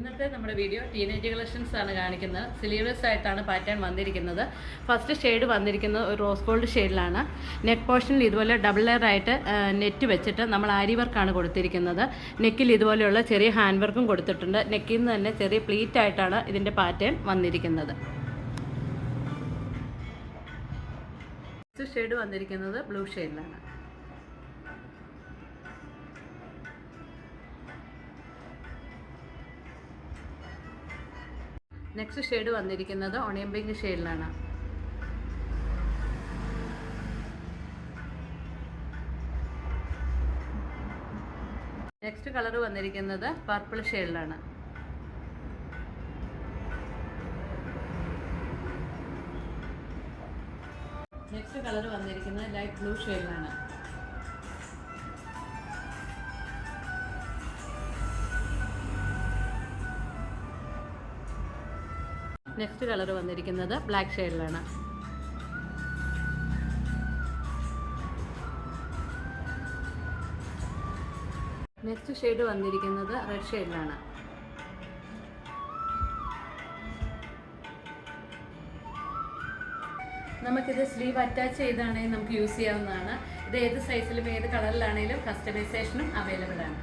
ഇന്നത്തെ നമ്മുടെ video teenage collections ആണ് കാണിക്കുന്നത്. സ്ലീവ്ലെസ് ആയിട്ടാണ് പാറ്റേൺ വന്നിരിക്കുന്നത്. ഫസ്റ്റ് ഷെയ്ഡ് വന്നിരിക്കുന്നത് ഒരു റോസ് ഗോൾഡ് ഷെയ്ഡിലാണ്. നെക്ക് പോർഷനിൽ ഇതുപോലെ ഡബിൾ ലെയർ ആയിട്ട് നെറ്റ് വെച്ചിട്ട് നമ്മൾ ആരി വർക്കാണ് കൊടുത്തിരിക്കുന്നത്. നെക്കിൽ ഇതുപോലെയുള്ള ചെറിയ ഹാൻഡ് വർക്കും കൊടുത്തിട്ടുണ്ട്. നെക്കിൽ നിന്ന് തന്നെ ചെറിയ പ്ലീറ്റ് ആയിട്ടാണ് ഇതിൻ്റെ പാറ്റേൺ വന്നിരിക്കുന്നത്. നെക്സ്റ്റ് ഷെയ്ഡ് വന്നിരിക്കുന്നത് ബ്ലൂ ഷെയ്ഡിലാണ്. നെക്സ്റ്റ് ഷെയ്ഡ് വന്നിരിക്കുന്നത് ഓണിയൻ പിങ്ക് ഷെയ്ഡിലാണ്. നെക്സ്റ്റ് കളർ വന്നിരിക്കുന്നത് പർപ്പിൾ ഷെയ്ഡിലാണ്. നെക്സ്റ്റ് കളർ വന്നിരിക്കുന്നത് ലൈറ്റ് ബ്ലൂ ഷെയ്ഡിലാണ്. നെക്സ്റ്റ് കളർ വന്നിരിക്കുന്നത് ബ്ലാക്ക് ഷെയ്ഡിലാണ്. നെക്സ്റ്റ് ഷെയ്ഡ് വന്നിരിക്കുന്നത് റെഡ് ഷെയ്ഡിലാണ്. നമുക്കിത് സ്ലീവ് അറ്റാച്ച് ചെയ്താണെങ്കിൽ നമുക്ക് യൂസ് ചെയ്യാവുന്നതാണ്. ഇത് ഏത് സൈസിലും ഏത് കളറിലാണെങ്കിലും കസ്റ്റമൈസേഷനും അവൈലബിൾ ആണ്.